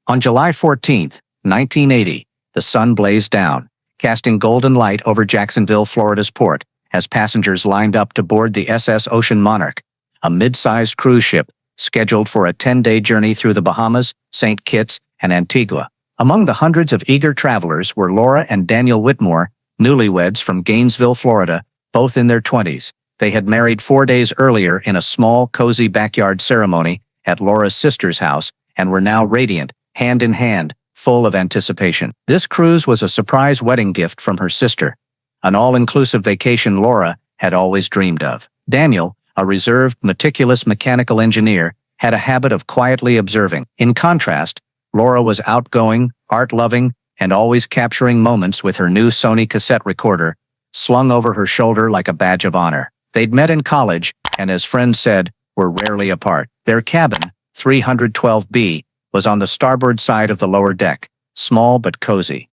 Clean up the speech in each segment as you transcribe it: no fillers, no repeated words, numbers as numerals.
On July 14, 1980, the sun blazed down, casting golden light over Jacksonville, Florida's port, as passengers lined up to board the SS Ocean Monarch, a mid-sized cruise ship scheduled for a 10-day journey through the Bahamas, St. Kitts, and Antigua. Among the hundreds of eager travelers were Laura and Daniel Whitmore, newlyweds from Gainesville, Florida, both in their 20s. They had married 4 days earlier in a small, cozy backyard ceremony at Laura's sister's house and were now radiant, hand in hand, full of anticipation. This cruise was a surprise wedding gift from her sister, an all-inclusive vacation Laura had always dreamed of. Daniel, a reserved, meticulous mechanical engineer, had a habit of quietly observing. In contrast, Laura was outgoing, art-loving, and always capturing moments with her new Sony cassette recorder, slung over her shoulder like a badge of honor. They'd met in college, and as friends said, were rarely apart. Their cabin, 312B, was on the starboard side of the lower deck, small but cozy.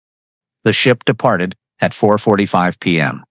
The ship departed at 4:45 p.m.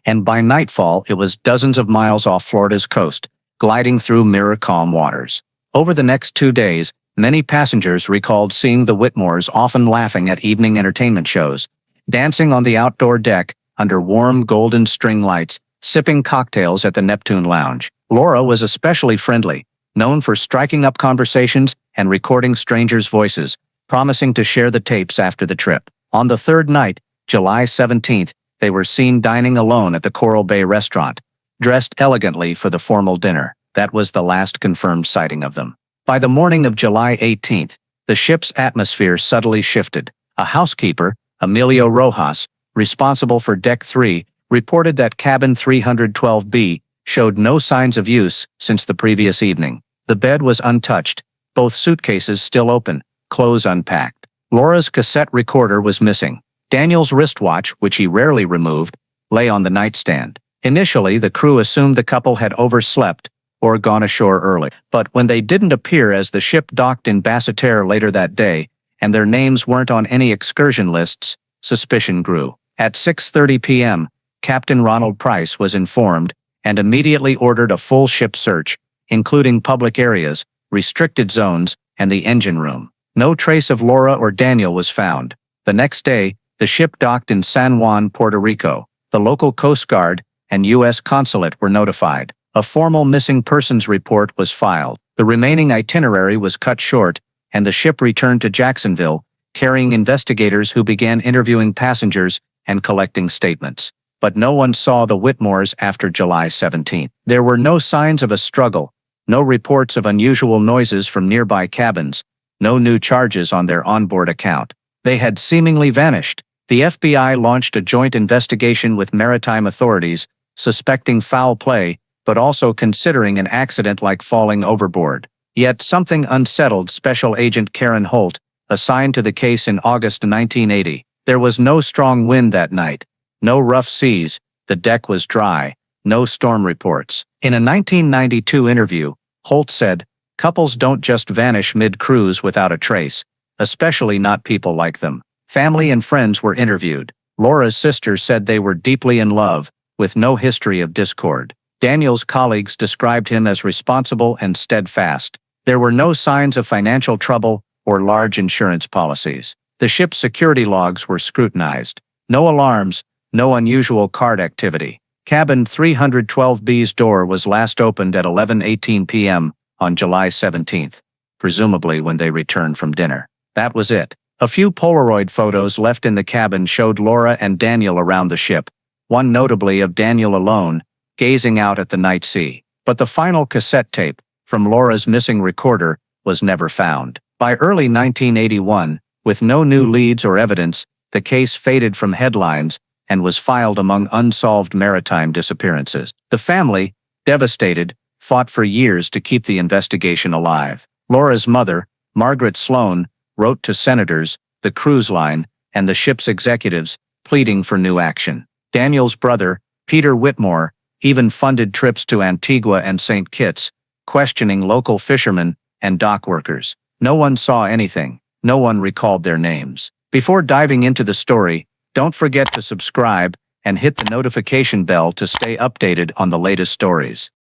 and by nightfall it was dozens of miles off Florida's coast, gliding through mirror-calm waters. Over the next 2 days, many passengers recalled seeing the Whitmores often laughing at evening entertainment shows, dancing on the outdoor deck under warm golden string lights, sipping cocktails at the Neptune Lounge. Laura was especially friendly, known for striking up conversations and recording strangers' voices, promising to share the tapes after the trip. On the third night, July 17th, they were seen dining alone at the Coral Bay restaurant, dressed elegantly for the formal dinner. That was the last confirmed sighting of them. By the morning of July 18th, the ship's atmosphere subtly shifted. A housekeeper, Emilio Rojas, responsible for Deck 3, reported that cabin 312B showed no signs of use since the previous evening. The bed was untouched, both suitcases still open, clothes unpacked. Laura's cassette recorder was missing. Daniel's wristwatch, which he rarely removed, lay on the nightstand. Initially, the crew assumed the couple had overslept or gone ashore early. But when they didn't appear as the ship docked in Basseterre later that day, and their names weren't on any excursion lists, suspicion grew. At 6:30 p.m., Captain Ronald Price was informed and immediately ordered a full ship search, including public areas, restricted zones, and the engine room. No trace of Laura or Daniel was found. The next day, the ship docked in San Juan, Puerto Rico. The local Coast Guard and U.S. consulate were notified. A formal missing persons report was filed. The remaining itinerary was cut short, and the ship returned to Jacksonville, carrying investigators who began interviewing passengers and collecting statements. But no one saw the Whitmores after July 17. There were no signs of a struggle, no reports of unusual noises from nearby cabins, no new charges on their onboard account. They had seemingly vanished. The FBI launched a joint investigation with maritime authorities, suspecting foul play, but also considering an accident like falling overboard. Yet something unsettled Special Agent Karen Holt, assigned to the case in August 1980. There was no strong wind that night, no rough seas, the deck was dry, no storm reports. In a 1992 interview, Holt said, "Couples don't just vanish mid-cruise without a trace, especially not people like them." Family and friends were interviewed. Laura's sister said they were deeply in love, with no history of discord. Daniel's colleagues described him as responsible and steadfast. There were no signs of financial trouble or large insurance policies. The ship's security logs were scrutinized. No alarms, no unusual card activity. Cabin 312B's door was last opened at 11:18 p.m. on July 17th, presumably when they returned from dinner. That was it. A few Polaroid photos left in the cabin showed Laura and Daniel around the ship, one notably of Daniel alone, gazing out at the night sea. But the final cassette tape, from Laura's missing recorder, was never found. By early 1981, with no new leads or evidence, the case faded from headlines and was filed among unsolved maritime disappearances. The family, devastated, fought for years to keep the investigation alive. Laura's mother, Margaret Sloan, wrote to senators, the cruise line, and the ship's executives, pleading for new action. Daniel's brother, Peter Whitmore, even funded trips to Antigua and St. Kitts, questioning local fishermen and dock workers. No one saw anything. No one recalled their names. Before diving into the story, don't forget to subscribe and hit the notification bell to stay updated on the latest stories.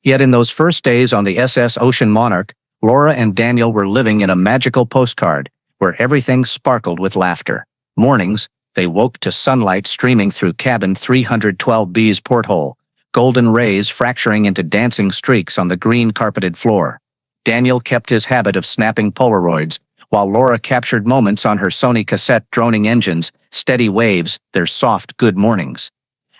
Yet in those first days on the SS Ocean Monarch, Laura and Daniel were living in a magical postcard, where everything sparkled with laughter. Mornings, they woke to sunlight streaming through cabin 312B's porthole, golden rays fracturing into dancing streaks on the green-carpeted floor. Daniel kept his habit of snapping Polaroids, while Laura captured moments on her Sony cassette, droning engines, steady waves, their soft good mornings.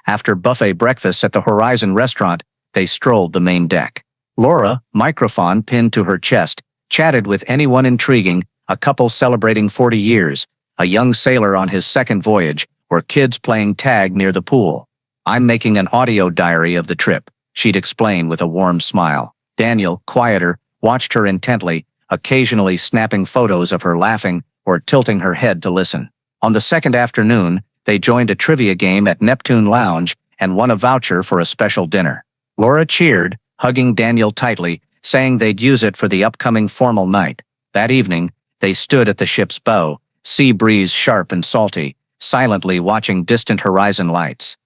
After buffet breakfasts at the Horizon restaurant, they strolled the main deck. Laura, microphone pinned to her chest, chatted with anyone intriguing, a couple celebrating 40 years, a young sailor on his second voyage, or kids playing tag near the pool. "I'm making an audio diary of the trip," she'd explain with a warm smile. Daniel, quieter, watched her intently, occasionally snapping photos of her laughing or tilting her head to listen. On the second afternoon, they joined a trivia game at Neptune Lounge and won a voucher for a special dinner. Laura cheered, hugging Daniel tightly, saying they'd use it for the upcoming formal night. That evening, they stood at the ship's bow, sea breeze sharp and salty, silently watching distant horizon lights.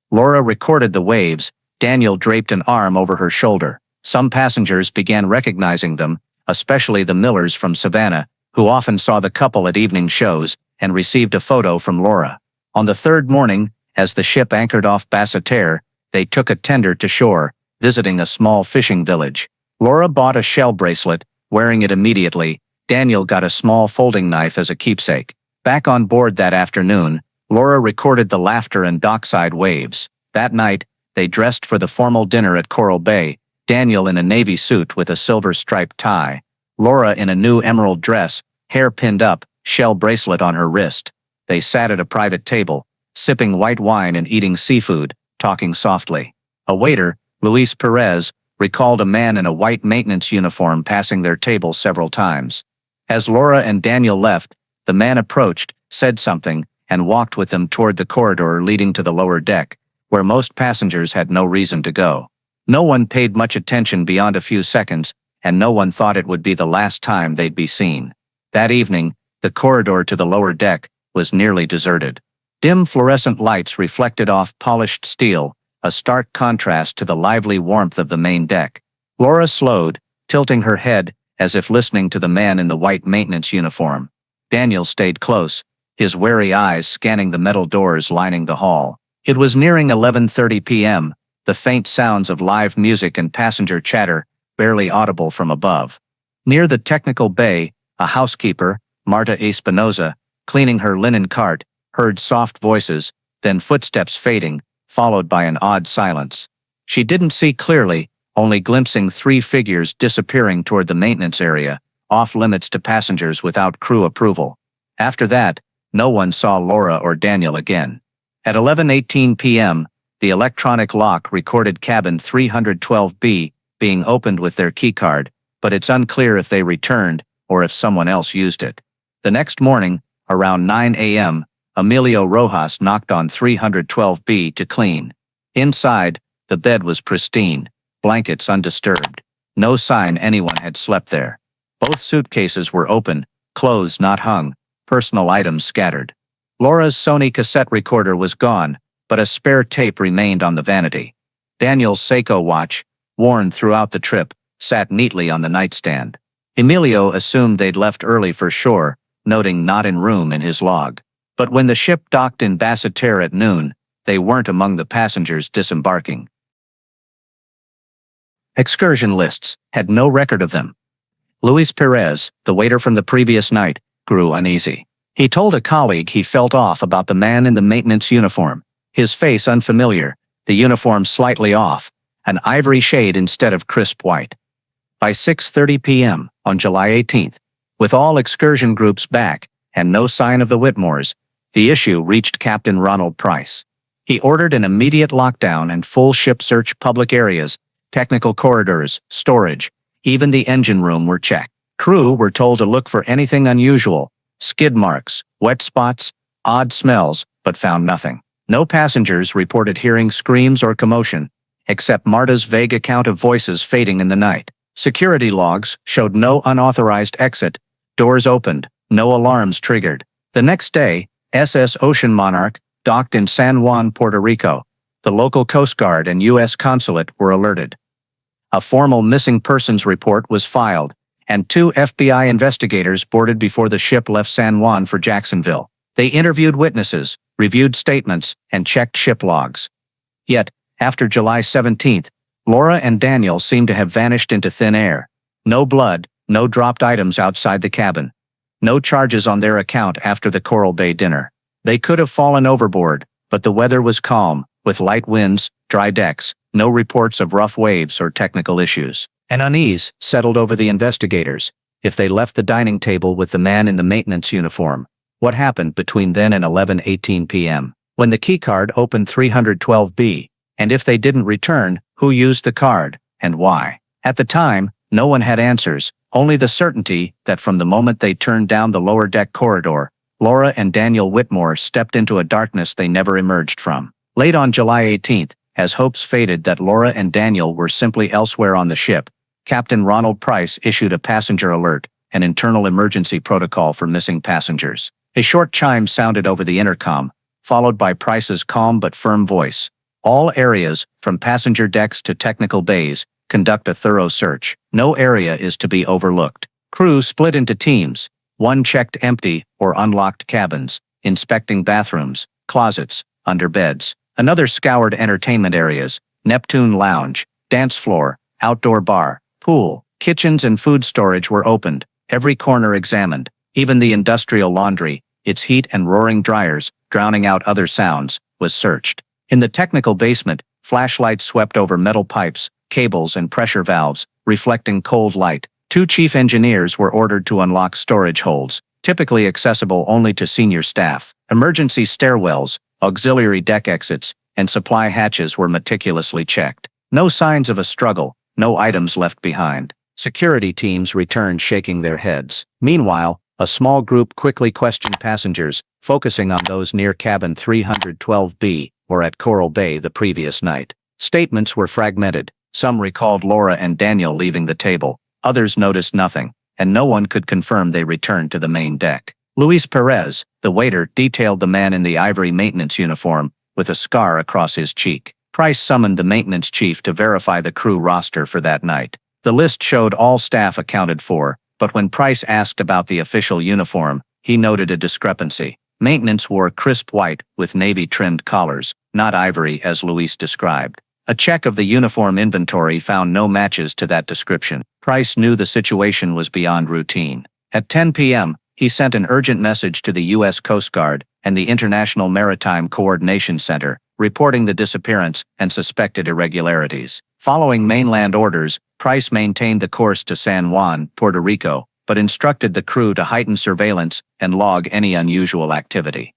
Laura recorded the waves, Daniel draped an arm over her shoulder. Some passengers began recognizing them, especially the Millers from Savannah, who often saw the couple at evening shows, and received a photo from Laura. On the third morning, as the ship anchored off Basseterre, they took a tender to shore, visiting a small fishing village. Laura bought a shell bracelet, wearing it immediately. Daniel got a small folding knife as a keepsake. Back on board that afternoon, Laura recorded the laughter and dockside waves. That night, they dressed for the formal dinner at Coral Bay, Daniel in a navy suit with a silver-striped tie, Laura in a new emerald dress, hair pinned up, shell bracelet on her wrist. They sat at a private table, sipping white wine and eating seafood, talking softly. A waiter, Luis Perez, recalled a man in a white maintenance uniform passing their table several times. As Laura and Daniel left, the man approached, said something, and walked with them toward the corridor leading to the lower deck, where most passengers had no reason to go. No one paid much attention beyond a few seconds, and no one thought it would be the last time they'd be seen. That evening, the corridor to the lower deck was nearly deserted. Dim fluorescent lights reflected off polished steel, a stark contrast to the lively warmth of the main deck. Laura slowed, tilting her head, as if listening to the man in the white maintenance uniform. Daniel stayed close, his wary eyes scanning the metal doors lining the hall. It was nearing 11:30 p.m., the faint sounds of live music and passenger chatter, barely audible from above. Near the technical bay, a housekeeper, Marta Espinoza, cleaning her linen cart, heard soft voices, then footsteps fading, followed by an odd silence. She didn't see clearly, only glimpsing three figures disappearing toward the maintenance area, off limits to passengers without crew approval. After that, no one saw Laura or Daniel again. At 11:18 p.m., the electronic lock recorded cabin 312B being opened with their keycard, but it's unclear if they returned or if someone else used it. The next morning, around 9 a.m., Emilio Rojas knocked on 312B to clean. Inside, the bed was pristine, blankets undisturbed. No sign anyone had slept there. Both suitcases were open, clothes not hung, personal items scattered. Laura's Sony cassette recorder was gone, but a spare tape remained on the vanity. Daniel's Seiko watch, worn throughout the trip, sat neatly on the nightstand. Emilio assumed they'd left early for shore, noting "not in room" in his log. But when the ship docked in Basseterre at noon, they weren't among the passengers disembarking. Excursion lists had no record of them. Luis Perez, the waiter from the previous night, grew uneasy. He told a colleague he felt off about the man in the maintenance uniform, his face unfamiliar, the uniform slightly off, an ivory shade instead of crisp white. By 6:30 p.m. on July 18th, with all excursion groups back and no sign of the Whitmores, the issue reached Captain Ronald Price. He ordered an immediate lockdown and full ship search. Public areas, technical corridors, storage, even the engine room were checked. Crew were told to look for anything unusual, skid marks, wet spots, odd smells, but found nothing. No passengers reported hearing screams or commotion, except Marta's vague account of voices fading in the night. Security logs showed no unauthorized exit, doors opened, no alarms triggered. The next day, SS Ocean Monarch docked in San Juan, Puerto Rico. The local Coast Guard and U.S. consulate were alerted. A formal missing persons report was filed, and 2 FBI investigators boarded before the ship left San Juan for Jacksonville. They interviewed witnesses, reviewed statements, and checked ship logs. Yet, after July 17th, Laura and Daniel seemed to have vanished into thin air. No blood, no dropped items outside the cabin. No charges on their account after the Coral Bay dinner. They could have fallen overboard, but the weather was calm, with light winds, dry decks, no reports of rough waves or technical issues. An unease settled over the investigators. If they left the dining table with the man in the maintenance uniform, what happened between then and 11:18 p.m., when the keycard opened 312B? And if they didn't return, who used the card, and why? At the time, no one had answers, only the certainty that from the moment they turned down the lower deck corridor, Laura and Daniel Whitmore stepped into a darkness they never emerged from. Late on July 18th, as hopes faded that Laura and Daniel were simply elsewhere on the ship, Captain Ronald Price issued a passenger alert, an internal emergency protocol for missing passengers. A short chime sounded over the intercom, followed by Price's calm but firm voice. All areas, from passenger decks to technical bays, conduct a thorough search. No area is to be overlooked. Crew split into teams. One checked empty or unlocked cabins, inspecting bathrooms, closets, under beds. Another scoured entertainment areas, Neptune Lounge, dance floor, outdoor bar, pool. Kitchens and food storage were opened, every corner examined. Even the industrial laundry, its heat and roaring dryers, drowning out other sounds, was searched. In the technical basement, flashlights swept over metal pipes, cables and pressure valves, reflecting cold light. 2 chief engineers were ordered to unlock storage holds, typically accessible only to senior staff. Emergency stairwells, auxiliary deck exits, and supply hatches were meticulously checked. No signs of a struggle, no items left behind. Security teams returned shaking their heads. Meanwhile, a small group quickly questioned passengers, focusing on those near cabin 312B or at Coral Bay the previous night. Statements were fragmented. Some recalled Laura and Daniel leaving the table, others noticed nothing, and no one could confirm they returned to the main deck. Luis Perez, the waiter, detailed the man in the ivory maintenance uniform, with a scar across his cheek. Price summoned the maintenance chief to verify the crew roster for that night. The list showed all staff accounted for, but when Price asked about the official uniform, he noted a discrepancy. Maintenance wore crisp white with navy-trimmed collars, not ivory as Luis described. A check of the uniform inventory found no matches to that description. Price knew the situation was beyond routine. At 10 p.m., he sent an urgent message to the U.S. Coast Guard and the International Maritime Coordination Center, reporting the disappearance and suspected irregularities. Following mainland orders, Price maintained the course to San Juan, Puerto Rico, but instructed the crew to heighten surveillance and log any unusual activity.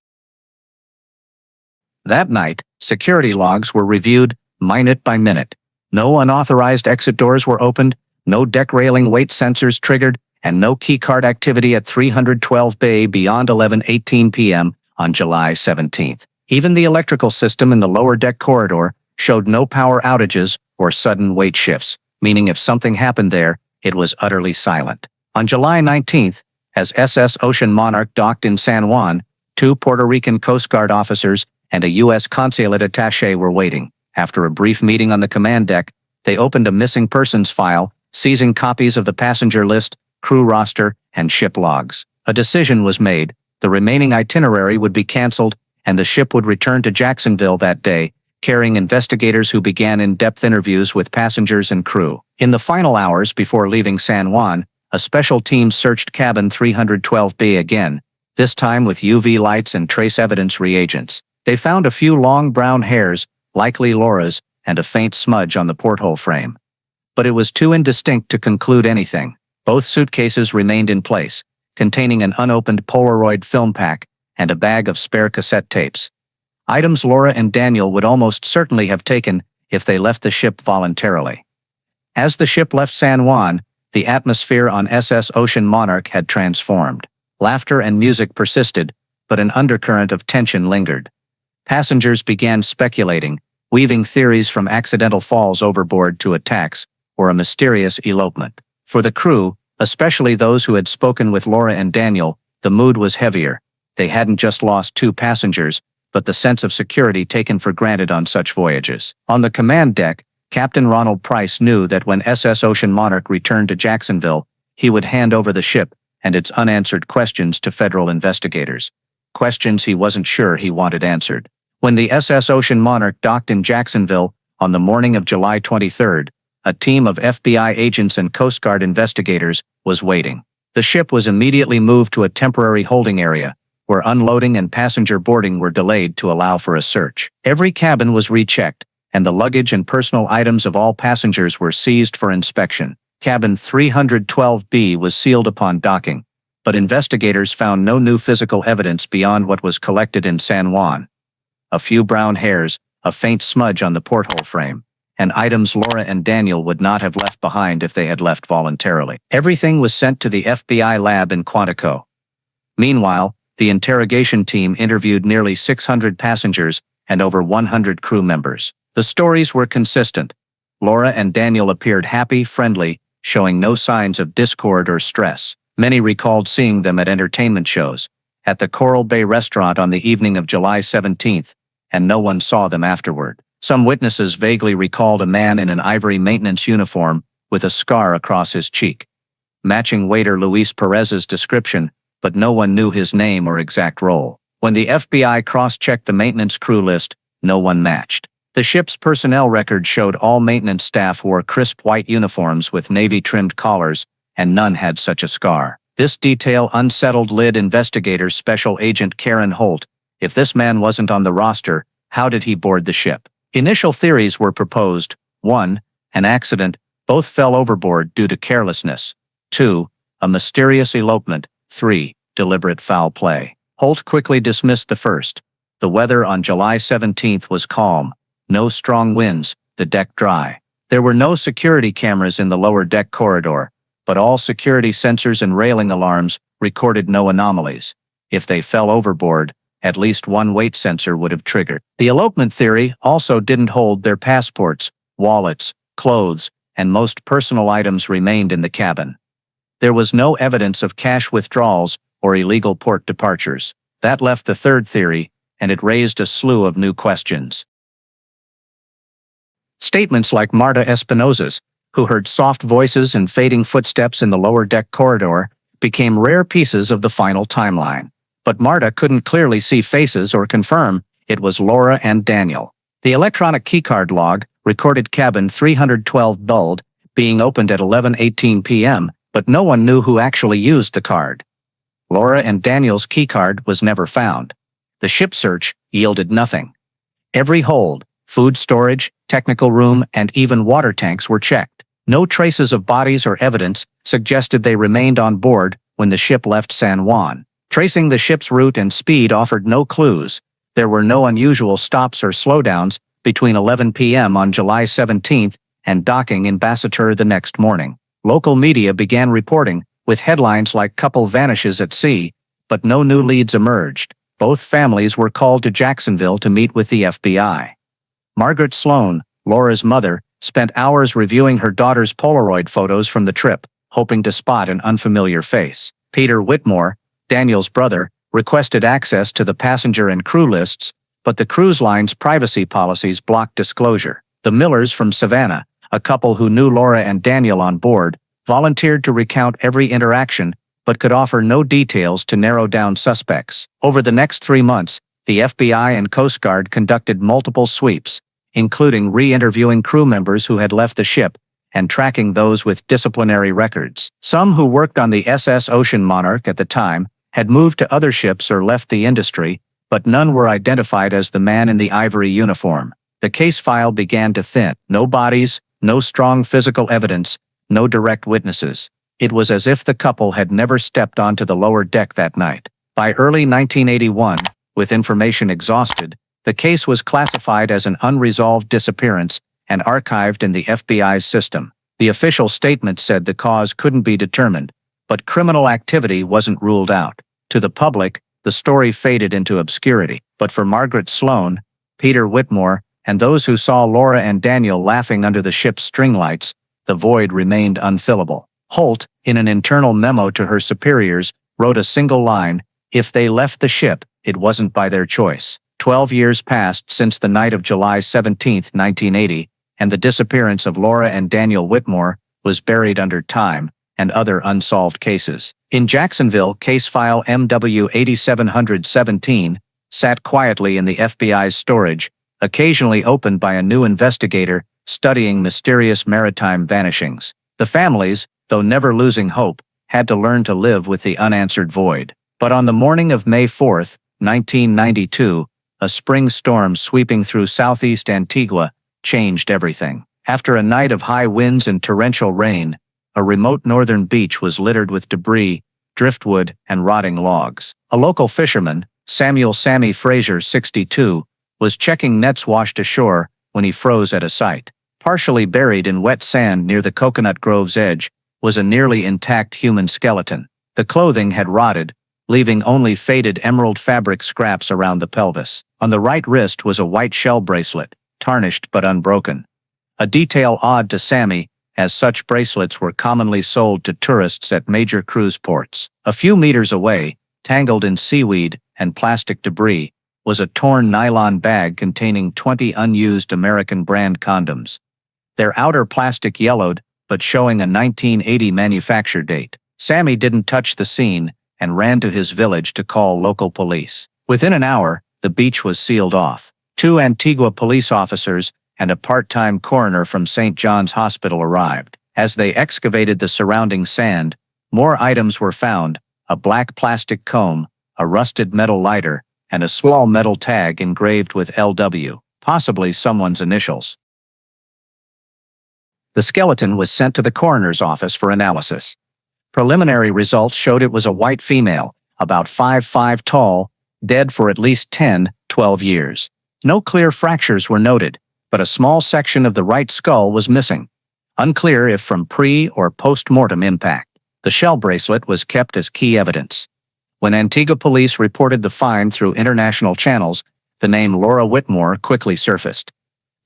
That night, security logs were reviewed, minute by minute. No unauthorized exit doors were opened, no deck railing weight sensors triggered, and no keycard activity at 312 Bay beyond 11:18 p.m. on July 17th. Even the electrical system in the lower deck corridor showed no power outages or sudden weight shifts, meaning if something happened there, it was utterly silent. On July 19th, as SS Ocean Monarch docked in San Juan, 2 Puerto Rican Coast Guard officers and a U.S. consulate attaché were waiting. After a brief meeting on the command deck, they opened a missing persons file, seizing copies of the passenger list, crew roster, and ship logs. A decision was made. The remaining itinerary would be canceled, and the ship would return to Jacksonville that day, carrying investigators who began in-depth interviews with passengers and crew. In the final hours before leaving San Juan, a special team searched cabin 312B again, this time with UV lights and trace evidence reagents. They found a few long brown hairs, likely Laura's, and a faint smudge on the porthole frame. But it was too indistinct to conclude anything. Both suitcases remained in place, containing an unopened Polaroid film pack and a bag of spare cassette tapes. Items Laura and Daniel would almost certainly have taken if they left the ship voluntarily. As the ship left San Juan, the atmosphere on SS Ocean Monarch had transformed. Laughter and music persisted, but an undercurrent of tension lingered. Passengers began speculating, weaving theories from accidental falls overboard to attacks, or a mysterious elopement. For the crew, especially those who had spoken with Laura and Daniel, the mood was heavier. They hadn't just lost 2 passengers, but the sense of security taken for granted on such voyages. On the command deck, Captain Ronald Price knew that when SS Ocean Monarch returned to Jacksonville, he would hand over the ship and its unanswered questions to federal investigators. Questions he wasn't sure he wanted answered. When the SS Ocean Monarch docked in Jacksonville on the morning of July 23, a team of FBI agents and Coast Guard investigators was waiting. The ship was immediately moved to a temporary holding area, where unloading and passenger boarding were delayed to allow for a search. Every cabin was rechecked, and the luggage and personal items of all passengers were seized for inspection. Cabin 312B was sealed upon docking, but investigators found no new physical evidence beyond what was collected in San Juan. A few brown hairs, a faint smudge on the porthole frame, and items Laura and Daniel would not have left behind if they had left voluntarily. Everything was sent to the FBI lab in Quantico. Meanwhile, the interrogation team interviewed nearly 600 passengers and over 100 crew members. The stories were consistent. Laura and Daniel appeared happy, friendly, showing no signs of discord or stress. Many recalled seeing them at entertainment shows, at the Coral Bay restaurant on the evening of July 17th, and no one saw them afterward. Some witnesses vaguely recalled a man in an ivory maintenance uniform with a scar across his cheek, matching waiter Luis Perez's description, but no one knew his name or exact role. When the FBI cross-checked the maintenance crew list, no one matched. The ship's personnel record showed all maintenance staff wore crisp white uniforms with navy-trimmed collars, and none had such a scar. This detail unsettled lead investigator Special Agent Karen Holt. If this man wasn't on the roster, how did he board the ship? Initial theories were proposed. 1. An accident. Both fell overboard due to carelessness. 2. A mysterious elopement. 3. Deliberate foul play. Holt quickly dismissed the first. The weather on July 17th was calm. No strong winds, the deck dry. There were no security cameras in the lower deck corridor, but all security sensors and railing alarms recorded no anomalies. If they fell overboard, at least one weight sensor would have triggered. The elopement theory also didn't hold. Their passports, wallets, clothes, and most personal items remained in the cabin. There was no evidence of cash withdrawals or illegal port departures. That left the third theory, and it raised a slew of new questions. Statements like Marta Espinosa's, who heard soft voices and fading footsteps in the lower deck corridor, became rare pieces of the final timeline. But Marta couldn't clearly see faces or confirm it was Laura and Daniel. The electronic keycard log recorded cabin 312 Buld being opened at 11:18 p.m., but no one knew who actually used the card. Laura and Daniel's keycard was never found. The ship search yielded nothing. Every hold, food storage, technical room, and even water tanks were checked. No traces of bodies or evidence suggested they remained on board when the ship left San Juan. Tracing the ship's route and speed offered no clues. There were no unusual stops or slowdowns between 11 p.m. on July 17th and docking in Bassiter the next morning. Local media began reporting, with headlines like "Couple Vanishes at Sea," but no new leads emerged. Both families were called to Jacksonville to meet with the FBI. Margaret Sloan, Laura's mother, spent hours reviewing her daughter's Polaroid photos from the trip, hoping to spot an unfamiliar face. Peter Whitmore, Daniel's brother, requested access to the passenger and crew lists, but the cruise line's privacy policies blocked disclosure. The Millers from Savannah, a couple who knew Laura and Daniel on board, volunteered to recount every interaction, but could offer no details to narrow down suspects. Over the next 3 months, the FBI and Coast Guard conducted multiple sweeps, including re-interviewing crew members who had left the ship and tracking those with disciplinary records. Some who worked on the SS Ocean Monarch at the time had moved to other ships or left the industry, but none were identified as the man in the ivory uniform. The case file began to thin. No bodies, no strong physical evidence, no direct witnesses. It was as if the couple had never stepped onto the lower deck that night. By early 1981, with information exhausted, the case was classified as an unresolved disappearance and archived in the FBI's system. The official statement said the cause couldn't be determined, but criminal activity wasn't ruled out. To the public, the story faded into obscurity. But for Margaret Sloan, Peter Whitmore, and those who saw Laura and Daniel laughing under the ship's string lights, the void remained unfillable. Holt, in an internal memo to her superiors, wrote a single line: "If they left the ship, it wasn't by their choice." 12 years passed since the night of July 17, 1980, and the disappearance of Laura and Daniel Whitmore was buried under time, and other unsolved cases. In Jacksonville, case file MW 8717 sat quietly in the FBI's storage, occasionally opened by a new investigator studying mysterious maritime vanishings. The families, though never losing hope, had to learn to live with the unanswered void. But on the morning of May 4, 1992, a spring storm sweeping through southeast Antigua changed everything. After a night of high winds and torrential rain, a remote northern beach was littered with debris, driftwood, and rotting logs. A local fisherman, Samuel "Sammy" Frazier, 62, was checking nets washed ashore when he froze at a sight. Partially buried in wet sand near the coconut grove's edge was a nearly intact human skeleton. The clothing had rotted, leaving only faded emerald fabric scraps around the pelvis. On the right wrist was a white shell bracelet, tarnished but unbroken. A detail odd to Sammy, as such bracelets were commonly sold to tourists at major cruise ports. A few meters away, tangled in seaweed and plastic debris, was a torn nylon bag containing 20 unused American brand condoms. Their outer plastic yellowed, but showing a 1980 manufacture date. Sammy didn't touch the scene and ran to his village to call local police. Within an hour, the beach was sealed off. 2 Antigua police officers and a part-time coroner from St. John's Hospital arrived. As they excavated the surrounding sand, more items were found: a black plastic comb, a rusted metal lighter, and a small metal tag engraved with LW, possibly someone's initials. The skeleton was sent to the coroner's office for analysis. Preliminary results showed it was a white female, about 5'5" tall, dead for at least 10-12 years. No clear fractures were noted, but a small section of the right skull was missing. Unclear if from pre- or post-mortem impact. The shell bracelet was kept as key evidence. When Antigua police reported the find through international channels, the name Laura Whitmore quickly surfaced.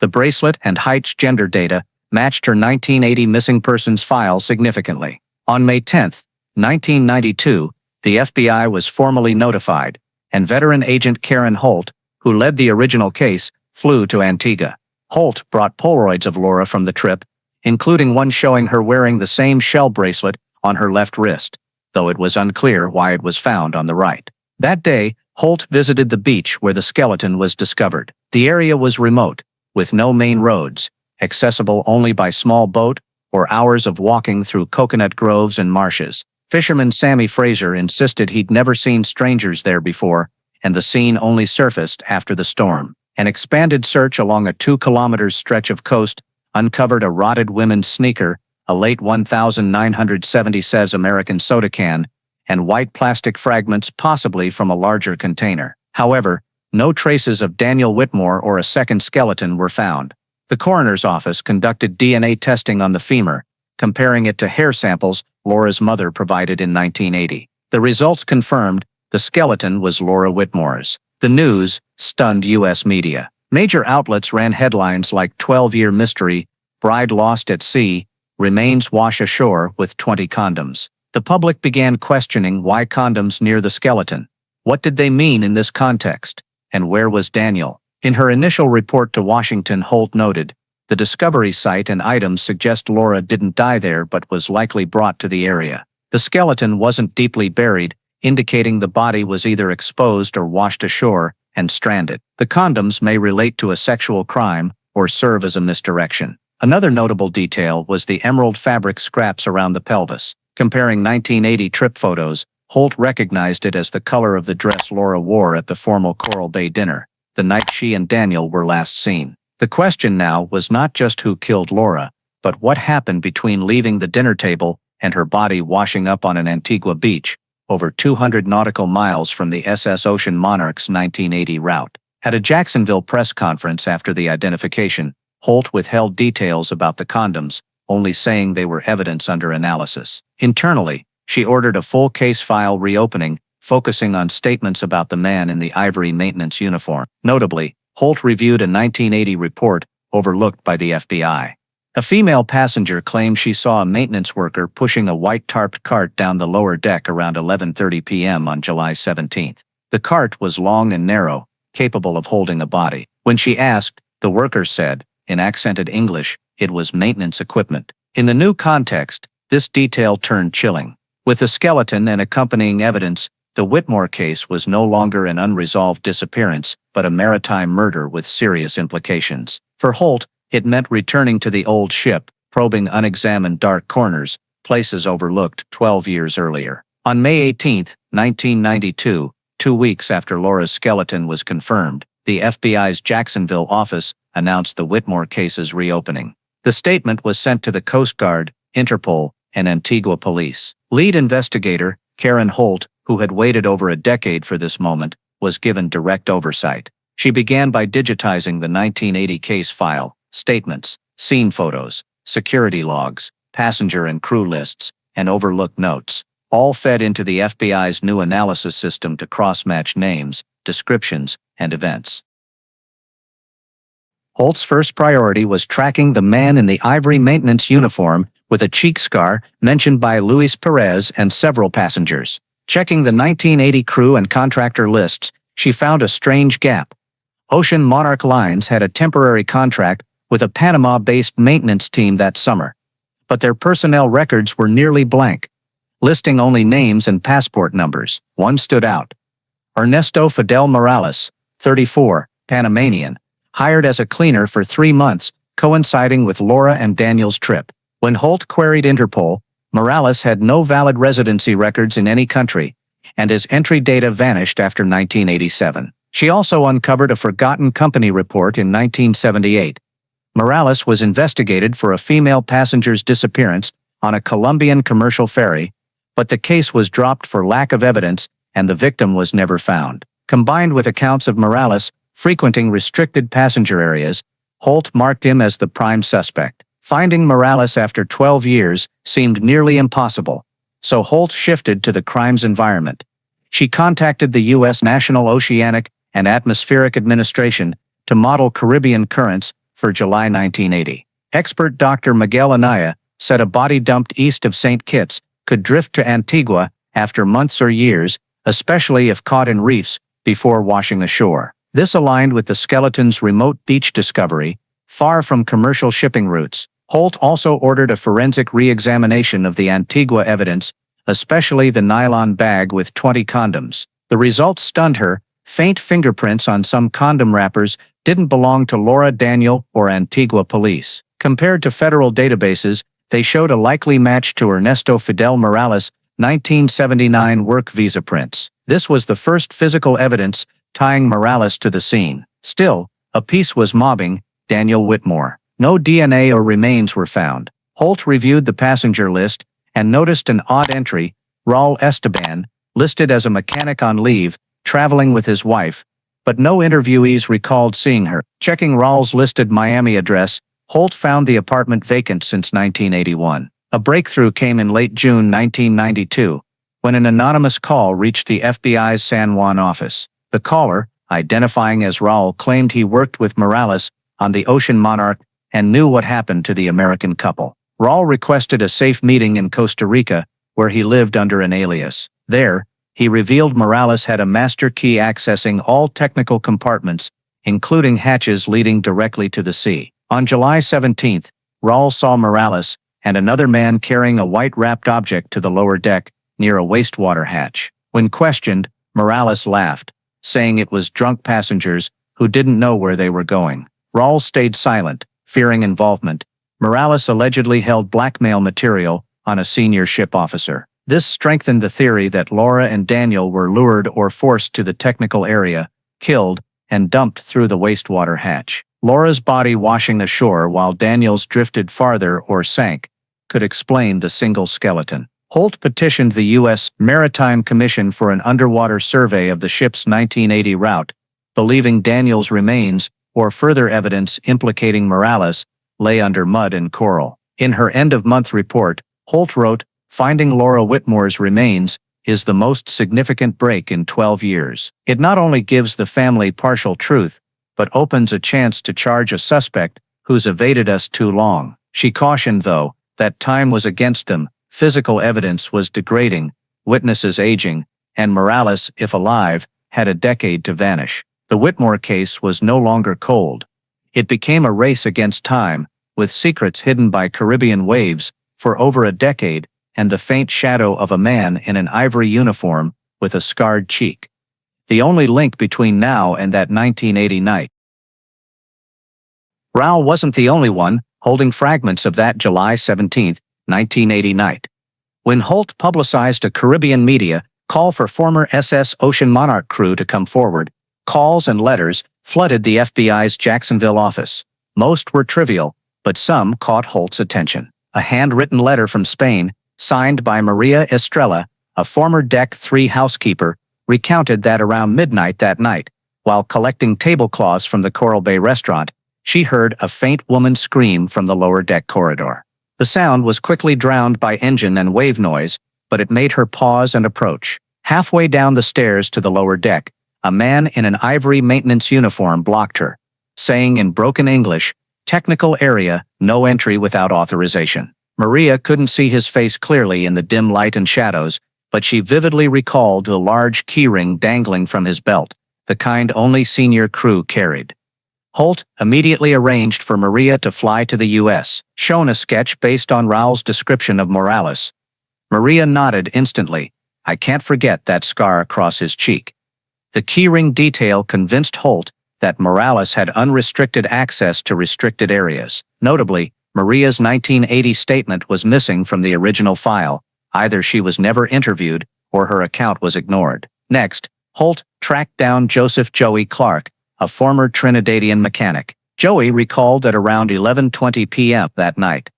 The bracelet and height's gender data matched her 1980 missing persons file significantly. On May 10, 1992, the FBI was formally notified, and veteran agent Karen Holt, who led the original case, flew to Antigua. Holt brought Polaroids of Laura from the trip, including one showing her wearing the same shell bracelet on her left wrist, though it was unclear why it was found on the right. That day, Holt visited the beach where the skeleton was discovered. The area was remote, with no main roads, accessible only by small boat or hours of walking through coconut groves and marshes. Fisherman Sammy Frazier insisted he'd never seen strangers there before, and the scene only surfaced after the storm. An expanded search along a 2-kilometer stretch of coast uncovered a rotted women's sneaker, a late 1970 says American soda can, and white plastic fragments possibly from a larger container. However, no traces of Daniel Whitmore or a second skeleton were found. The coroner's office conducted DNA testing on the femur, comparing it to hair samples Laura's mother provided in 1980. The results confirmed the skeleton was Laura Whitmore's. The news stunned U.S. media. Major outlets ran headlines like 12-year mystery, bride lost at sea, remains wash ashore with 20 condoms. The public began questioning why condoms near the skeleton. What did they mean in this context? And where was Daniel? In her initial report to Washington, Holt noted, the discovery site and items suggest Laura didn't die there but was likely brought to the area. The skeleton wasn't deeply buried, indicating the body was either exposed or washed ashore and stranded. The condoms may relate to a sexual crime or serve as a misdirection. Another notable detail was the emerald fabric scraps around the pelvis. Comparing 1980 trip photos, Holt recognized it as the color of the dress Laura wore at the formal Coral Bay dinner, the night she and Daniel were last seen. The question now was not just who killed Laura, but what happened between leaving the dinner table and her body washing up on an Antigua beach, over 200 nautical miles from the SS Ocean Monarch's 1980 route. At a Jacksonville press conference after the identification, Holt withheld details about the condoms, only saying they were evidence under analysis. Internally, she ordered a full case file reopening, focusing on statements about the man in the ivory maintenance uniform. Notably, Holt reviewed a 1980 report overlooked by the FBI. A female passenger claimed she saw a maintenance worker pushing a white tarped cart down the lower deck around 11:30 p.m. on July 17. The cart was long and narrow, capable of holding a body. When she asked, the worker said, in accented English, it was maintenance equipment. In the new context, This detail turned chilling. With the skeleton and accompanying evidence, the Whitmore case was no longer an unresolved disappearance, but a maritime murder with serious implications. For Holt, it meant returning to the old ship, probing unexamined dark corners, places overlooked 12 years earlier. On May 18, 1992, 2 weeks after Laura's skeleton was confirmed, the FBI's Jacksonville office announced the Whitmore case's reopening. The statement was sent to the Coast Guard, Interpol, and Antigua police. Lead investigator, Karen Holt, who had waited over a decade for this moment, was given direct oversight. She began by digitizing the 1980 case file, statements, scene photos, security logs, passenger and crew lists, and overlooked notes, all fed into the FBI's new analysis system to cross-match names, descriptions, and events. Holt's first priority was tracking the man in the ivory maintenance uniform with a cheek scar mentioned by Luis Perez and several passengers. Checking the 1980 crew and contractor lists, she found a strange gap. Ocean Monarch Lines had a temporary contract with a Panama-based maintenance team that summer, but their personnel records were nearly blank, listing only names and passport numbers. One stood out. Ernesto Fidel Morales, 34, Panamanian, hired as a cleaner for 3 months, coinciding with Laura and Daniel's trip. When Holt queried Interpol, Morales had no valid residency records in any country, and his entry data vanished after 1987. She also uncovered a forgotten company report in 1978. Morales was investigated for a female passenger's disappearance on a Colombian commercial ferry, but the case was dropped for lack of evidence and the victim was never found. Combined with accounts of Morales frequenting restricted passenger areas, Holt marked him as the prime suspect. Finding Morales after 12 years seemed nearly impossible, so Holt shifted to the crime's environment. She contacted the U.S. National Oceanic and Atmospheric Administration to model Caribbean currents for July 1980. Expert Dr. Miguel Anaya said a body dumped east of St. Kitts could drift to Antigua after months or years, especially if caught in reefs, before washing ashore. This aligned with the skeleton's remote beach discovery, far from commercial shipping routes. Holt also ordered a forensic re-examination of the Antigua evidence, especially the nylon bag with 20 condoms. The results stunned her. Faint fingerprints on some condom wrappers didn't belong to Laura, Daniel, or Antigua police. Compared to federal databases, they showed a likely match to Ernesto Fidel Morales' 1979 work visa prints. This was the first physical evidence tying Morales to the scene. Still, a piece was mobbing Daniel Whitmore. No DNA or remains were found. Holt reviewed the passenger list and noticed an odd entry, Raul Esteban, listed as a mechanic on leave, traveling with his wife, but no interviewees recalled seeing her. Checking Raul's listed Miami address, Holt found the apartment vacant since 1981. A breakthrough came in late June 1992, when an anonymous call reached the FBI's San Juan office. The caller, identifying as Raul, claimed he worked with Morales on the Ocean Monarch and knew what happened to the American couple. Raul requested a safe meeting in Costa Rica, where he lived under an alias. There, he revealed Morales had a master key accessing all technical compartments, including hatches leading directly to the sea. On July 17, Raul saw Morales and another man carrying a white wrapped object to the lower deck, near a wastewater hatch. When questioned, Morales laughed, saying it was drunk passengers who didn't know where they were going. Raul stayed silent, fearing involvement. Morales allegedly held blackmail material on a senior ship officer. This strengthened the theory that Laura and Daniel were lured or forced to the technical area, killed, and dumped through the wastewater hatch. Laura's body washing ashore while Daniel's drifted farther or sank could explain the single skeleton. Holt petitioned the U.S. Maritime Commission for an underwater survey of the ship's 1980 route, believing Daniel's remains, or further evidence implicating Morales, lay under mud and coral. In her end-of-month report, Holt wrote, "Finding Laura Whitmore's remains is the most significant break in 12 years. It not only gives the family partial truth, but opens a chance to charge a suspect who's evaded us too long." She cautioned, though, that time was against them, physical evidence was degrading, witnesses aging, and Morales, if alive, had a decade to vanish. The Whitmore case was no longer cold. It became a race against time, with secrets hidden by Caribbean waves for over a decade, and the faint shadow of a man in an ivory uniform with a scarred cheek. The only link between now and that 1980 night. Raoul wasn't the only one holding fragments of that July 17, 1980 night. When Holt publicized a Caribbean media call for former SS Ocean Monarch crew to come forward, calls and letters flooded the FBI's Jacksonville office. Most were trivial, but some caught Holt's attention. A handwritten letter from Spain, signed by Maria Estrella, a former Deck 3 housekeeper, recounted that around midnight that night, while collecting tablecloths from the Coral Bay restaurant, she heard a faint woman's scream from the lower deck corridor. The sound was quickly drowned by engine and wave noise, but it made her pause and approach. Halfway down the stairs to the lower deck, a man in an ivory maintenance uniform blocked her, saying in broken English, "Technical area, no entry without authorization." Maria couldn't see his face clearly in the dim light and shadows, but she vividly recalled the large keyring dangling from his belt, the kind only senior crew carried. Holt immediately arranged for Maria to fly to the U.S., shown a sketch based on Raoul's description of Morales. Maria nodded instantly. "I can't forget that scar across his cheek." The keyring detail convinced Holt that Morales had unrestricted access to restricted areas. Notably, Maria's 1980 statement was missing from the original file. Either she was never interviewed, or her account was ignored. Next, Holt tracked down Joseph "Joey" Clark, a former Trinidadian mechanic. Joey recalled that around 11:20 p.m. that night,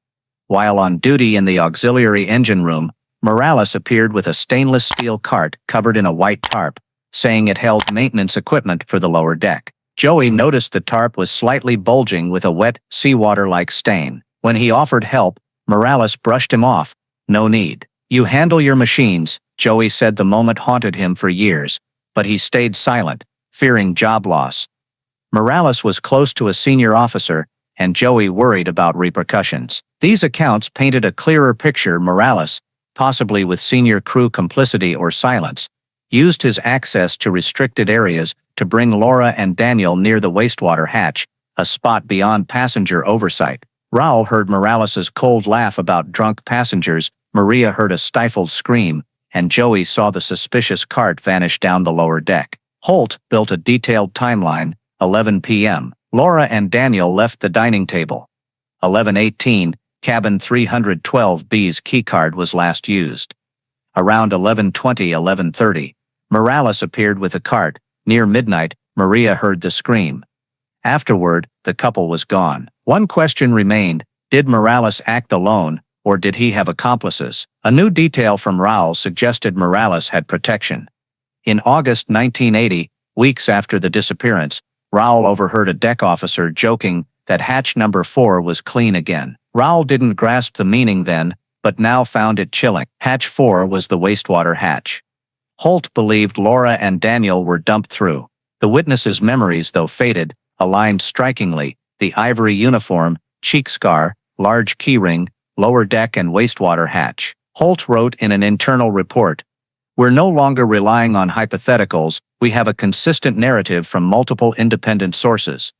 while on duty in the auxiliary engine room, Morales appeared with a stainless steel cart covered in a white tarp, saying it held maintenance equipment for the lower deck. Joey noticed the tarp was slightly bulging with a wet, seawater-like stain. When he offered help, Morales brushed him off. "No need. You handle your machines," Joey said. The moment haunted him for years, but he stayed silent, fearing job loss. Morales was close to a senior officer, and Joey worried about repercussions. These accounts painted a clearer picture. Morales, possibly with senior crew complicity or silence, used his access to restricted areas to bring Laura and Daniel near the wastewater hatch, a spot beyond passenger oversight. Raoul heard Morales's cold laugh about drunk passengers, Maria heard a stifled scream, and Joey saw the suspicious cart vanish down the lower deck. Holt built a detailed timeline. 11 p.m. Laura and Daniel left the dining table. 11:18, cabin 312B's keycard was last used. Around 11:20, 11:30, Morales appeared with a cart. Near midnight, Maria heard the scream. Afterward, the couple was gone. One question remained: did Morales act alone, or did he have accomplices? A new detail from Raoul suggested Morales had protection. In August 1980, weeks after the disappearance, Raoul overheard a deck officer joking that hatch number 4 was clean again. Raoul didn't grasp the meaning then, but now found it chilling. Hatch 4 was the wastewater hatch. Holt believed Laura and Daniel were dumped through. The witnesses' memories, though faded, aligned strikingly: the ivory uniform, cheek scar, large keyring, lower deck and wastewater hatch. Holt wrote in an internal report, "We're no longer relying on hypotheticals, we have a consistent narrative from multiple independent sources.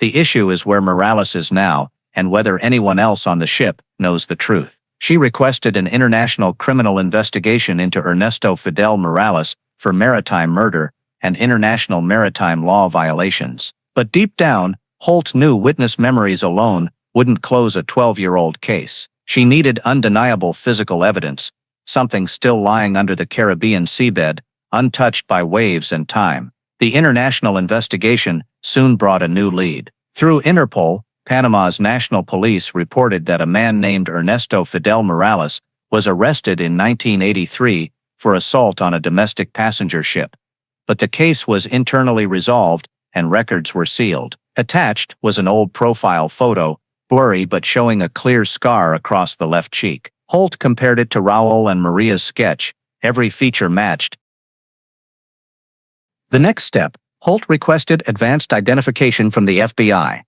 The issue is where Morales is now, and whether anyone else on the ship knows the truth." She requested an international criminal investigation into Ernesto Fidel Morales for maritime murder and international maritime law violations. But deep down, Holt knew witness memories alone wouldn't close a 12-year-old case. She needed undeniable physical evidence, something still lying under the Caribbean seabed, untouched by waves and time. The international investigation soon brought a new lead. Through Interpol, Panama's national police reported that a man named Ernesto Fidel Morales was arrested in 1983 for assault on a domestic passenger ship. But the case was internally resolved, and records were sealed. Attached was an old profile photo, blurry but showing a clear scar across the left cheek. Holt compared it to Raoul and Maria's sketch. Every feature matched. The next step, Holt requested advanced identification from the FBI.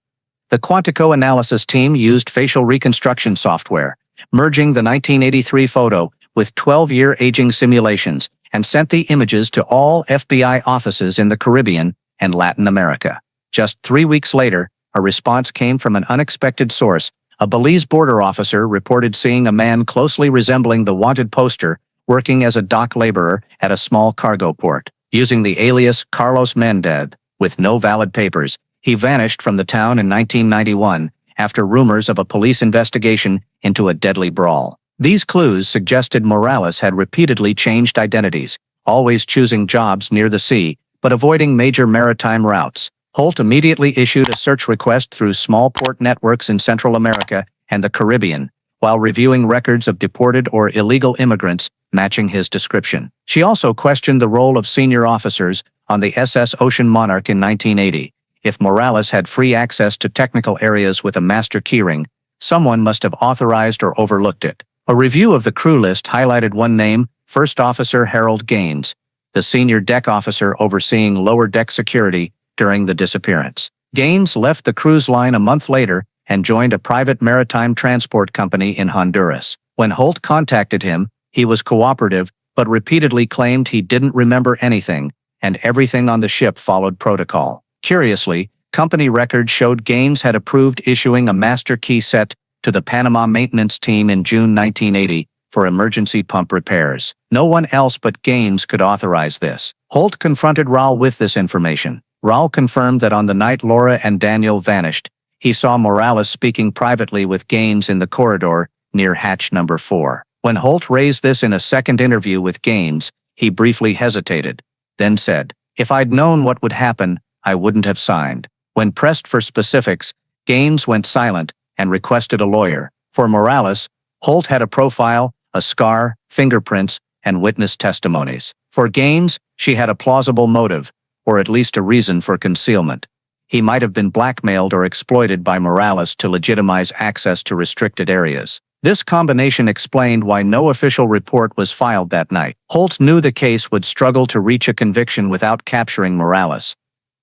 The Quantico analysis team used facial reconstruction software, merging the 1983 photo with 12-year aging simulations, and sent the images to all FBI offices in the Caribbean and Latin America. Just 3 weeks later, a response came from an unexpected source, A Belize border officer reported seeing a man closely resembling the wanted poster working as a dock laborer at a small cargo port. Using the alias Carlos Mendez, with no valid papers, he vanished from the town in 1991 after rumors of a police investigation into a deadly brawl. These clues suggested Morales had repeatedly changed identities, always choosing jobs near the sea, but avoiding major maritime routes. Holt immediately issued a search request through small port networks in Central America and the Caribbean, while reviewing records of deported or illegal immigrants matching his description. She also questioned the role of senior officers on the SS Ocean Monarch in 1980. If Morales had free access to technical areas with a master keyring, someone must have authorized or overlooked it. A review of the crew list highlighted one name, First Officer Harold Gaines, the senior deck officer overseeing lower deck security during the disappearance. Gaines left the cruise line a month later and joined a private maritime transport company in Honduras. When Holt contacted him, he was cooperative but repeatedly claimed he didn't remember anything, and everything on the ship followed protocol. Curiously, company records showed Gaines had approved issuing a master key set to the Panama maintenance team in June 1980 for emergency pump repairs. No one else but Gaines could authorize this. Holt confronted Raul with this information. Raul confirmed that on the night Laura and Daniel vanished, he saw Morales speaking privately with Gaines in the corridor near hatch number 4. When Holt raised this in a second interview with Gaines, he briefly hesitated, then said, "If I'd known what would happen, I wouldn't have signed." When pressed for specifics, Gaines went silent and requested a lawyer. For Morales, Holt had a profile, a scar, fingerprints, and witness testimonies. For Gaines, she had a plausible motive, or at least a reason for concealment. He might have been blackmailed or exploited by Morales to legitimize access to restricted areas. This combination explained why no official report was filed that night. Holt knew the case would struggle to reach a conviction without capturing Morales,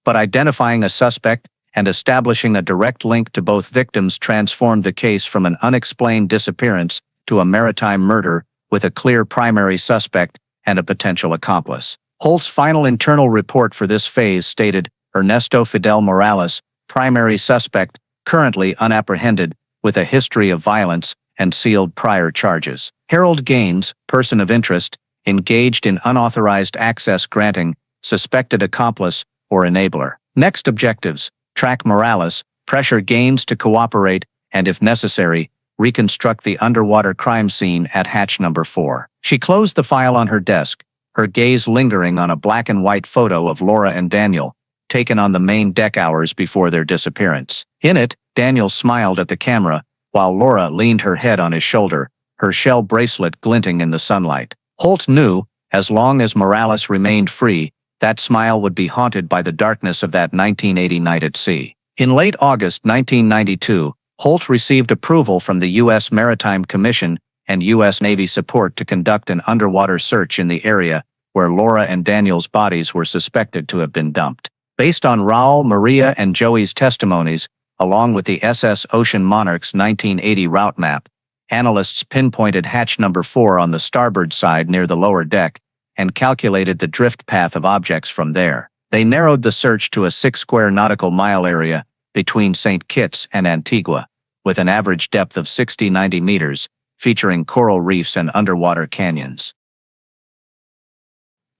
but identifying a suspect and establishing a direct link to both victims transformed the case from an unexplained disappearance to a maritime murder with a clear primary suspect and a potential accomplice. Holt's final internal report for this phase stated, Ernesto Fidel Morales, primary suspect, currently unapprehended, with a history of violence and sealed prior charges. Harold Gaines, person of interest, engaged in unauthorized access granting, suspected accomplice, or enabler. Next objectives: track Morales, pressure Gaines to cooperate, and if necessary, reconstruct the underwater crime scene at hatch number 4. She closed the file on her desk, her gaze lingering on a black and white photo of Laura and Daniel, taken on the main deck hours before their disappearance. In it, Daniel smiled at the camera, while Laura leaned her head on his shoulder, her shell bracelet glinting in the sunlight. Holt knew, as long as Morales remained free, that smile would be haunted by the darkness of that 1980 night at sea. In late August 1992, Holt received approval from the U.S. Maritime Commission and U.S. Navy support to conduct an underwater search in the area where Laura and Daniel's bodies were suspected to have been dumped. Based on Raul, Maria, and Joey's testimonies, along with the SS Ocean Monarch's 1980 route map, analysts pinpointed hatch number 4 on the starboard side near the lower deck and calculated the drift path of objects from there. They narrowed the search to a 6 square nautical mile area between St. Kitts and Antigua, with an average depth of 60-90 meters, featuring coral reefs and underwater canyons.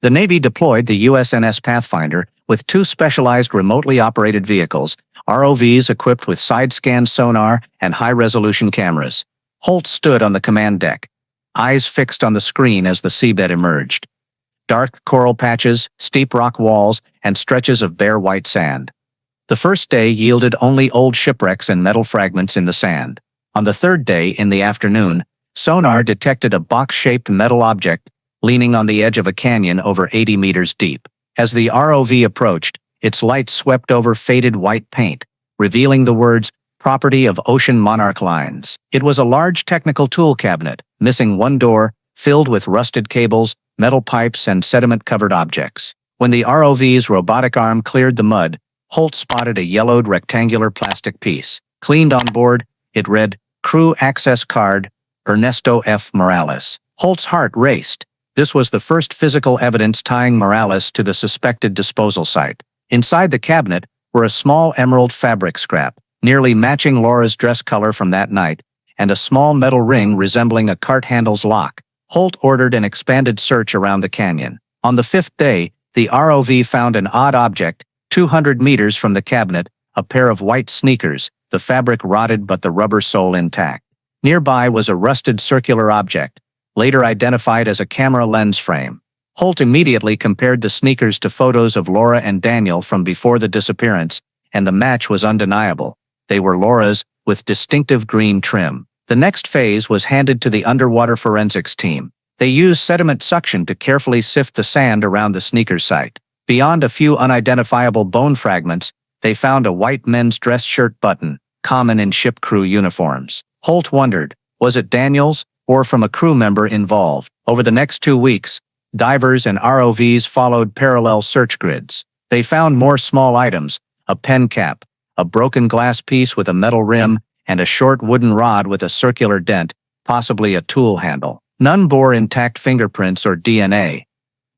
The Navy deployed the USNS Pathfinder with 2 specialized remotely operated vehicles, ROVs equipped with side-scan sonar and high-resolution cameras. Holt stood on the command deck, eyes fixed on the screen as the seabed emerged. Dark coral patches, steep rock walls, and stretches of bare white sand. The first day yielded only old shipwrecks and metal fragments in the sand. On the third day, in the afternoon, sonar detected a box-shaped metal object leaning on the edge of a canyon over 80 meters deep. As the ROV approached, its light swept over faded white paint, revealing the words, "Property of Ocean Monarch Lines." It was a large technical tool cabinet, missing one door, filled with rusted cables, metal pipes, and sediment-covered objects. When the ROV's robotic arm cleared the mud, Holt spotted a yellowed rectangular plastic piece. Cleaned on board, it read, "Crew Access Card, Ernesto F. Morales." Holt's heart raced. This was the first physical evidence tying Morales to the suspected disposal site. Inside the cabinet were a small emerald fabric scrap, nearly matching Laura's dress color from that night, and a small metal ring resembling a cart handle's lock. Holt ordered an expanded search around the canyon. On the fifth day, the ROV found an odd object, 200 meters from the cabinet, a pair of white sneakers, the fabric rotted but the rubber sole intact. Nearby was a rusted circular object, later identified as a camera lens frame. Holt immediately compared the sneakers to photos of Laura and Daniel from before the disappearance, and the match was undeniable. They were Laura's, with distinctive green trim. The next phase was handed to the underwater forensics team. They used sediment suction to carefully sift the sand around the sneaker site. Beyond a few unidentifiable bone fragments, they found a white men's dress shirt button, common in ship crew uniforms. Holt wondered, was it Daniel's, or from a crew member involved? Over the next 2 weeks, divers and ROVs followed parallel search grids. They found more small items, a pen cap, a broken glass piece with a metal rim, and a short wooden rod with a circular dent, possibly a tool handle. None bore intact fingerprints or DNA.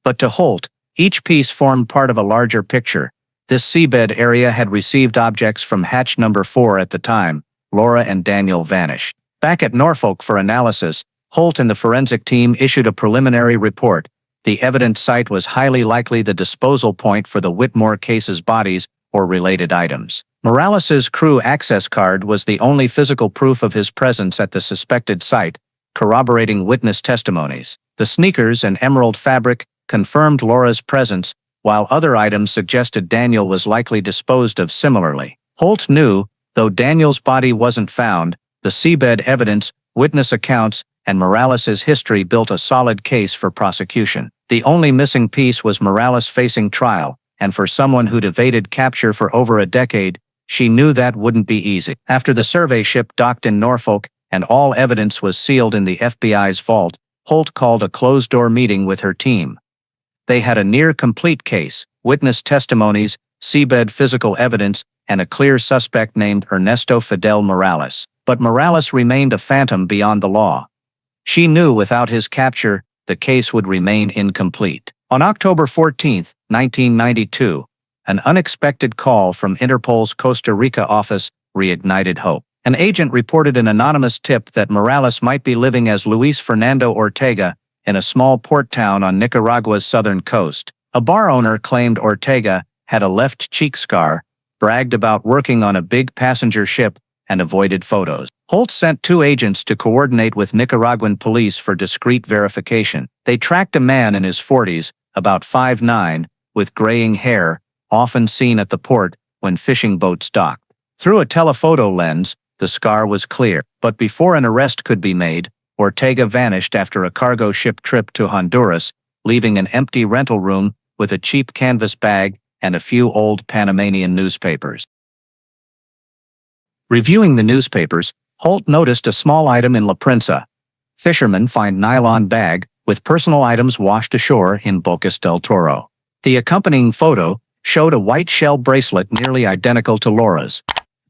But to Holt, each piece formed part of a larger picture. This seabed area had received objects from hatch number 4 at the time Laura and Daniel vanished. Back at Norfolk for analysis, Holt and the forensic team issued a preliminary report. The evidence site was highly likely the disposal point for the Whitmore case's bodies or related items. Morales's crew access card was the only physical proof of his presence at the suspected site, corroborating witness testimonies. The sneakers and emerald fabric confirmed Laura's presence, while other items suggested Daniel was likely disposed of similarly. Holt knew, though Daniel's body wasn't found, the seabed evidence, witness accounts, and Morales's history built a solid case for prosecution. The only missing piece was Morales facing trial, and for someone who'd evaded capture for over a decade, she knew that wouldn't be easy. After the survey ship docked in Norfolk and all evidence was sealed in the FBI's vault, Holt called a closed-door meeting with her team. They had a near-complete case, witness testimonies, seabed physical evidence, and a clear suspect named Ernesto Fidel Morales. But Morales remained a phantom beyond the law. She knew without his capture, the case would remain incomplete. On October 14, 1992, an unexpected call from Interpol's Costa Rica office reignited hope. An agent reported an anonymous tip that Morales might be living as Luis Fernando Ortega in a small port town on Nicaragua's southern coast. A bar owner claimed Ortega had a left cheek scar, bragged about working on a big passenger ship, and avoided photos. Holt sent 2 agents to coordinate with Nicaraguan police for discreet verification. They tracked a man in his 40s, about 5'9", with graying hair, often seen at the port when fishing boats docked. Through a telephoto lens, the scar was clear, but before an arrest could be made, Ortega vanished after a cargo ship trip to Honduras, leaving an empty rental room with a cheap canvas bag and a few old Panamanian newspapers. Reviewing the newspapers, Holt noticed a small item in La Prensa. Fishermen find nylon bag with personal items washed ashore in Bocas del Toro. The accompanying photo showed a white shell bracelet nearly identical to Laura's.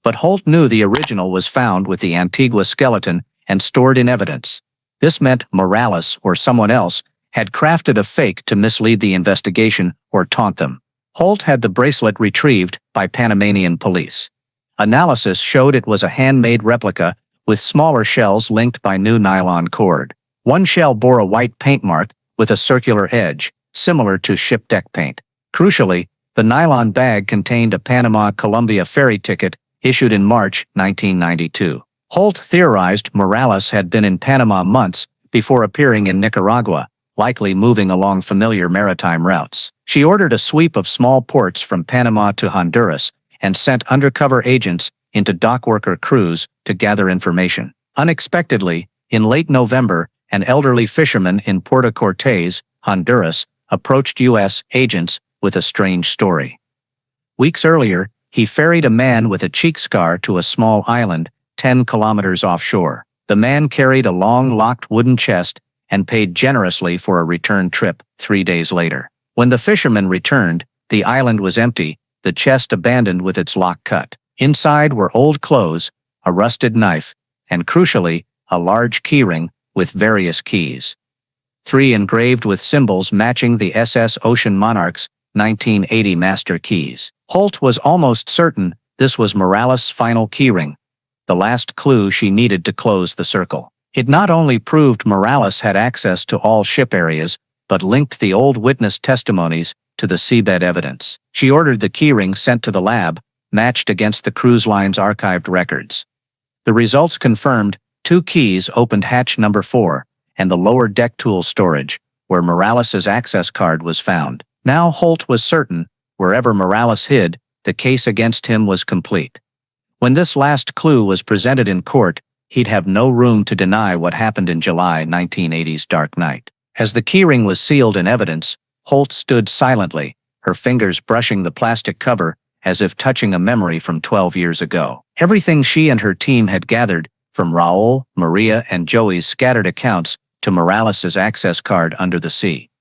But Holt knew the original was found with the Antigua skeleton and stored in evidence. This meant Morales or someone else had crafted a fake to mislead the investigation or taunt them. Holt had the bracelet retrieved by Panamanian police. Analysis showed it was a handmade replica with smaller shells linked by new nylon cord. One shell bore a white paint mark with a circular edge, similar to ship deck paint. Crucially, the nylon bag contained a Panama-Colombia ferry ticket issued in March 1992. Holt theorized Morales had been in Panama months before appearing in Nicaragua, likely moving along familiar maritime routes. She ordered a sweep of small ports from Panama to Honduras and sent undercover agents into dockworker crews to gather information. Unexpectedly, in late November, an elderly fisherman in Puerto Cortes, Honduras, approached U.S. agents with a strange story. Weeks earlier, he ferried a man with a cheek scar to a small island 10 kilometers offshore. The man carried a long locked wooden chest and paid generously for a return trip 3 days later. When the fisherman returned, the island was empty, the chest abandoned with its lock cut. Inside were old clothes, a rusted knife, and crucially, a large keyring with various keys. 3 engraved with symbols matching the SS Ocean Monarch's 1980 master keys. Holt was almost certain This was Morales' final keyring, the last clue she needed to close the circle. It not only proved Morales had access to all ship areas, but linked the old witness testimonies to the seabed evidence. She ordered the keyring sent to the lab, matched against the cruise line's archived records. The results confirmed 2 keys opened hatch number 4 and the lower deck tool storage, where Morales' access card was found. Now Holt was certain, wherever Morales hid, the case against him was complete. When this last clue was presented in court, he'd have no room to deny what happened in July 1980's dark night. As the keyring was sealed in evidence, Holt stood silently, her fingers brushing the plastic cover as if touching a memory from 12 years ago. Everything she and her team had gathered, from Raul, Maria, and Joey's scattered accounts to Morales' access card under the sea.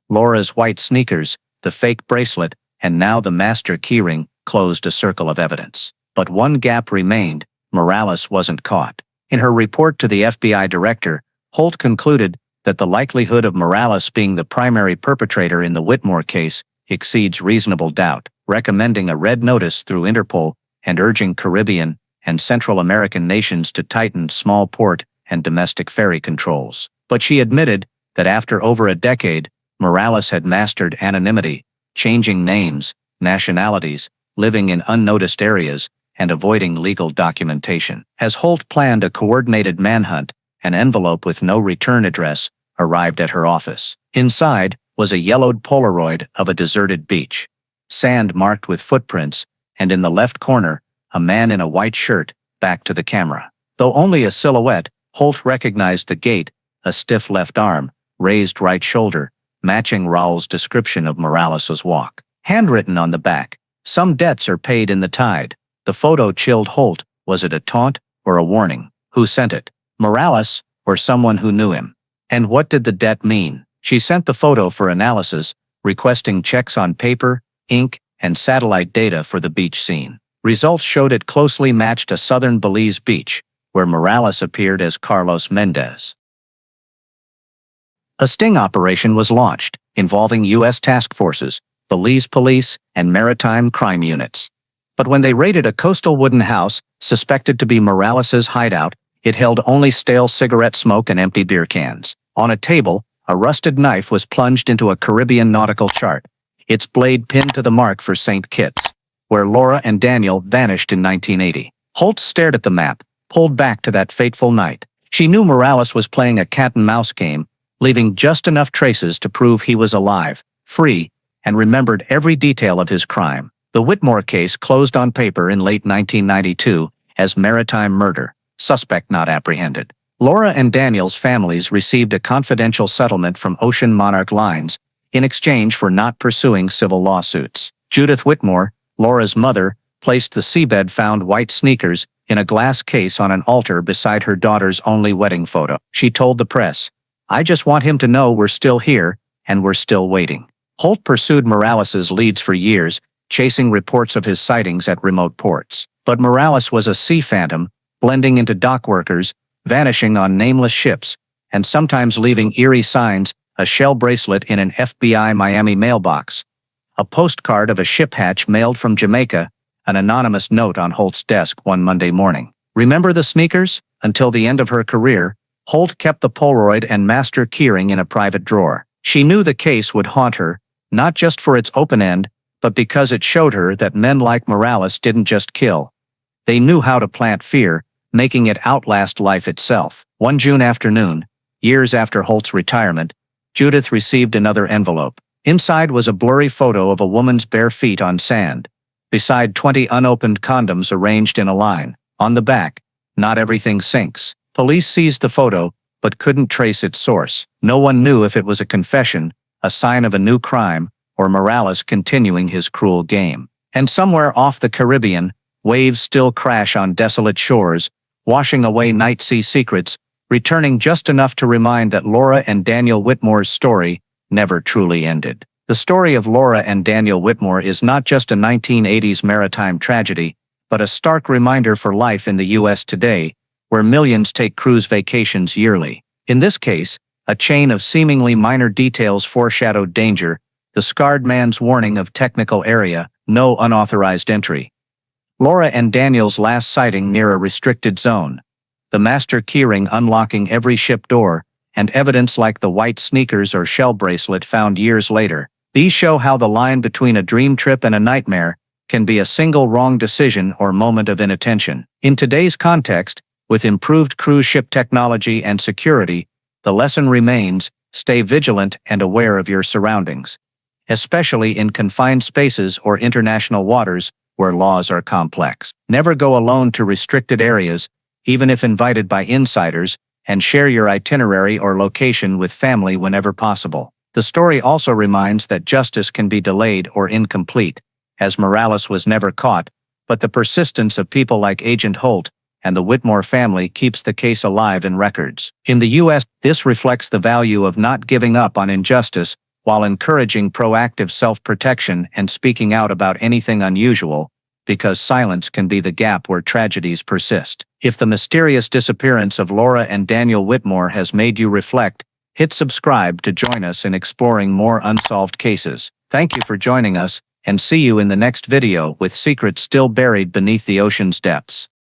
Laura's white sneakers, the fake bracelet, and now the master keyring, closed a circle of evidence. But one gap remained: Morales wasn't caught. In her report to the FBI director, Holt concluded that the likelihood of Morales being the primary perpetrator in the Whitmore case exceeds reasonable doubt, recommending a red notice through Interpol and urging Caribbean and Central American nations to tighten small port and domestic ferry controls. But she admitted that after over a decade, Morales had mastered anonymity, changing names, nationalities, living in unnoticed areas, and avoiding legal documentation. As Holt planned a coordinated manhunt, an envelope with no return address arrived at her office. Inside was a yellowed Polaroid of a deserted beach, sand marked with footprints, and in the left corner, a man in a white shirt, back to the camera. Though only a silhouette, Holt recognized the gait, a stiff left arm, raised right shoulder, matching Raul's description of Morales' walk. Handwritten on the back, "Some debts are paid in the tide." The photo chilled Holt. Was it a taunt or a warning? Who sent it? Morales, or someone who knew him? And what did the debt mean? She sent the photo for analysis, requesting checks on paper, ink, and satellite data for the beach scene. Results showed it closely matched a southern Belize beach, where Morales appeared as Carlos Mendez. A sting operation was launched, involving U.S. task forces, Belize police, and maritime crime units. But when they raided a coastal wooden house, suspected to be Morales' hideout, it held only stale cigarette smoke and empty beer cans. On a table, a rusted knife was plunged into a Caribbean nautical chart, its blade pinned to the mark for St. Kitts, where Laura and Daniel vanished in 1980. Holt stared at the map, pulled back to that fateful night. She knew Morales was playing a cat-and-mouse game, leaving just enough traces to prove he was alive, free, and remembered every detail of his crime. The Whitmore case closed on paper in late 1992 as maritime murder, suspect not apprehended. Laura and Daniel's families received a confidential settlement from Ocean Monarch Lines in exchange for not pursuing civil lawsuits. Judith Whitmore, Laura's mother, placed the seabed-found white sneakers in a glass case on an altar beside her daughter's only wedding photo. She told the press, "I just want him to know we're still here, and we're still waiting." Holt pursued Morales' leads for years, chasing reports of his sightings at remote ports. But Morales was a sea phantom, blending into dock workers, vanishing on nameless ships, and sometimes leaving eerie signs: a shell bracelet in an FBI Miami mailbox, a postcard of a ship hatch mailed from Jamaica, an anonymous note on Holt's desk one Monday morning. Remember the sneakers? Until the end of her career, Holt kept the Polaroid and master keyring in a private drawer. She knew the case would haunt her, not just for its open end, but because it showed her that men like Morales didn't just kill. They knew how to plant fear, making it outlast life itself. One June afternoon, years after Holt's retirement, Judith received another envelope. Inside was a blurry photo of a woman's bare feet on sand, beside 20 unopened condoms arranged in a line. On the back, "Not everything sinks." Police seized the photo, but couldn't trace its source. No one knew if it was a confession, a sign of a new crime, or Morales continuing his cruel game. And somewhere off the Caribbean, waves still crash on desolate shores, washing away night sea secrets, returning just enough to remind that Laura and Daniel Whitmore's story never truly ended. The story of Laura and Daniel Whitmore is not just a 1980s maritime tragedy, but a stark reminder for life in the U.S. today, where millions take cruise vacations yearly. In this case, a chain of seemingly minor details foreshadowed danger: the scarred man's warning of technical area, no unauthorized entry. Laura and Daniel's last sighting near a restricted zone. The master keyring unlocking every ship door, and evidence like the white sneakers or shell bracelet found years later. These show how the line between a dream trip and a nightmare can be a single wrong decision or moment of inattention. In today's context, with improved cruise ship technology and security, the lesson remains: stay vigilant and aware of your surroundings, especially in confined spaces or international waters where laws are complex. Never go alone to restricted areas, even if invited by insiders, and share your itinerary or location with family whenever possible. The story also reminds that justice can be delayed or incomplete, as Morales was never caught, but the persistence of people like Agent Holt and the Whitmore family keeps the case alive in records. In the U.S., this reflects the value of not giving up on injustice while encouraging proactive self-protection and speaking out about anything unusual, because silence can be the gap where tragedies persist. If the mysterious disappearance of Laura and Daniel Whitmore has made you reflect, hit subscribe to join us in exploring more unsolved cases. Thank you for joining us, and see you in the next video with secrets still buried beneath the ocean's depths.